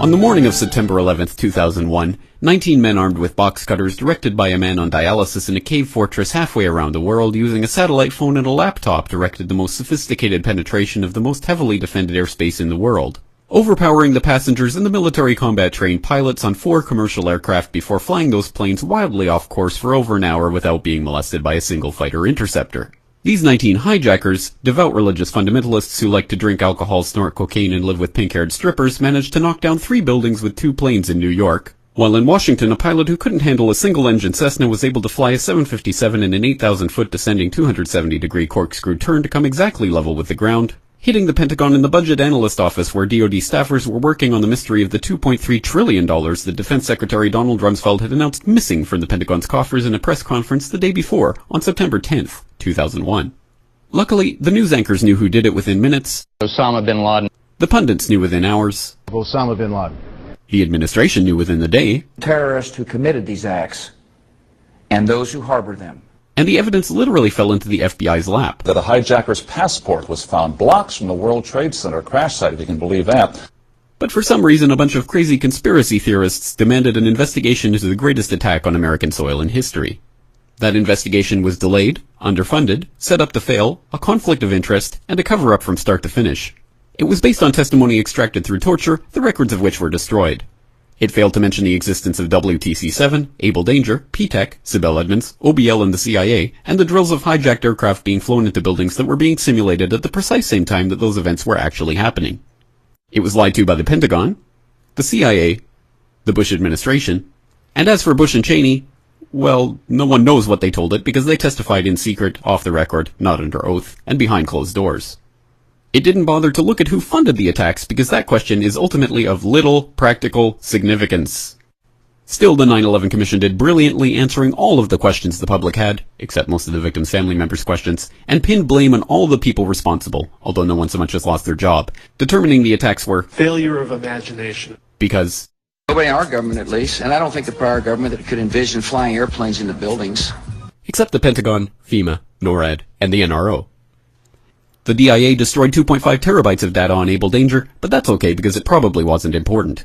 On the morning of September 11, 2001, 19 men armed with box cutters directed by a man on dialysis in a cave fortress halfway around the world using a satellite phone and a laptop directed the most sophisticated penetration of the most heavily defended airspace in the world, overpowering the passengers and the military combat-trained pilots on 4 commercial aircraft before flying those planes wildly off course for over an hour without being molested by a single fighter interceptor. These 19 hijackers, devout religious fundamentalists who like to drink alcohol, snort cocaine, and live with pink-haired strippers, managed to knock down 3 buildings with 2 planes in New York, while in Washington a pilot who couldn't handle a single-engine Cessna was able to fly a 757 in an 8,000-foot descending 270-degree corkscrew turn to come exactly level with the ground, hitting the Pentagon in the budget analyst office where DoD staffers were working on the mystery of the $2.3 trillion that Defense Secretary Donald Rumsfeld had announced missing from the Pentagon's coffers in a press conference the day before, on September 10th, 2001. Luckily, the news anchors knew who did it within minutes. Osama bin Laden. The pundits knew within hours. Osama bin Laden. The administration knew within the day. Terrorists who committed these acts and those who harbored them. And the evidence literally fell into the FBI's lap. That a hijacker's passport was found blocks from the World Trade Center crash site, if you can believe that. But for some reason, a bunch of crazy conspiracy theorists demanded an investigation into the greatest attack on American soil in history. That investigation was delayed, underfunded, set up to fail, a conflict of interest, and a cover-up from start to finish. It was based on testimony extracted through torture, the records of which were destroyed. It failed to mention the existence of WTC-7, Able Danger, P-TECH, Sibel Edmonds, OBL and the CIA, and the drills of hijacked aircraft being flown into buildings that were being simulated at the precise same time that those events were actually happening. It was lied to by the Pentagon, the CIA, the Bush administration, and as for Bush and Cheney, well, no one knows what they told it because they testified in secret, off the record, not under oath, and behind closed doors. It didn't bother to look at who funded the attacks because that question is ultimately of little practical significance. Still, the 9/11 Commission did brilliantly answering all of the questions the public had, except most of the victims' family members' questions, and pinned blame on all the people responsible, although no one so much as lost their job, determining the attacks were failure of imagination. Because Nobody in our government, at least, and I don't think the prior government that could envision flying airplanes into buildings. Except the Pentagon, FEMA, NORAD, and the NRO. The DIA destroyed 2.5 terabytes of data on Able Danger, but that's okay because it probably wasn't important.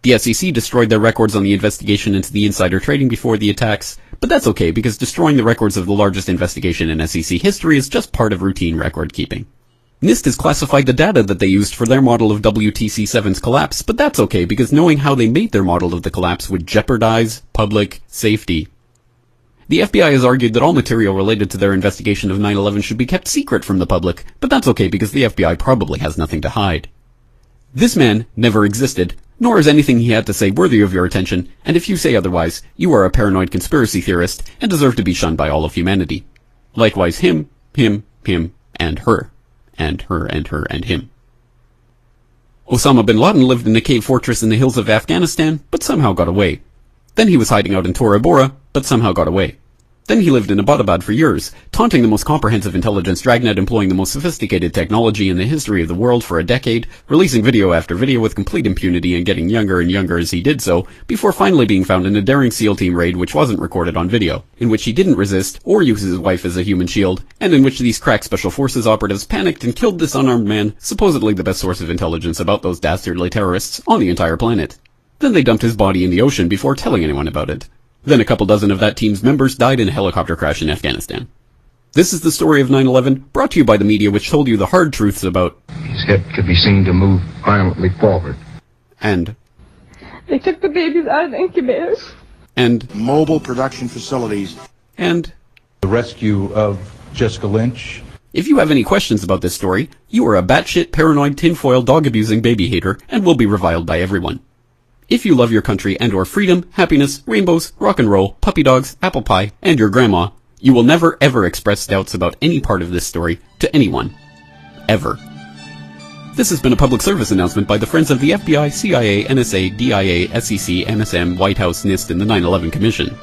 The SEC destroyed their records on the investigation into the insider trading before the attacks, but that's okay because destroying the records of the largest investigation in SEC history is just part of routine record keeping. NIST has classified the data that they used for their model of WTC-7's collapse, but that's okay because knowing how they made their model of the collapse would jeopardize public safety. The FBI has argued that all material related to their investigation of 9/11 should be kept secret from the public, but that's okay because the FBI probably has nothing to hide. This man never existed, nor is anything he had to say worthy of your attention, and if you say otherwise, you are a paranoid conspiracy theorist and deserve to be shunned by all of humanity. Likewise him, and her. And her, and her, and him. Osama bin Laden lived in a cave fortress in the hills of Afghanistan, but somehow got away. Then he was hiding out in Tora Bora, but somehow got away. Then he lived in Abbottabad for years, taunting the most comprehensive intelligence dragnet employing the most sophisticated technology in the history of the world for a decade, releasing video after video with complete impunity and getting younger and younger as he did so, before finally being found in a daring SEAL team raid which wasn't recorded on video, in which he didn't resist or use his wife as a human shield, and in which these crack special forces operatives panicked and killed this unarmed man, supposedly the best source of intelligence about those dastardly terrorists on the entire planet. Then they dumped his body in the ocean before telling anyone about it. Then a couple dozen of that team's members died in a helicopter crash in Afghanistan. This is the story of 9/11, brought to you by the media which told you the hard truths about his head could be seen to move violently forward. And they took the babies out of the incubators. And mobile production facilities. And the rescue of Jessica Lynch. If you have any questions about this story, you are a batshit paranoid tinfoil dog-abusing baby hater and will be reviled by everyone. If you love your country and or freedom, happiness, rainbows, rock and roll, puppy dogs, apple pie, and your grandma, you will never ever express doubts about any part of this story to anyone. Ever. This has been a public service announcement by the Friends of the FBI, CIA, NSA, DIA, SEC, MSM, White House, NIST, and the 9/11 Commission.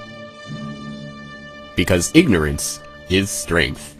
Because ignorance is strength.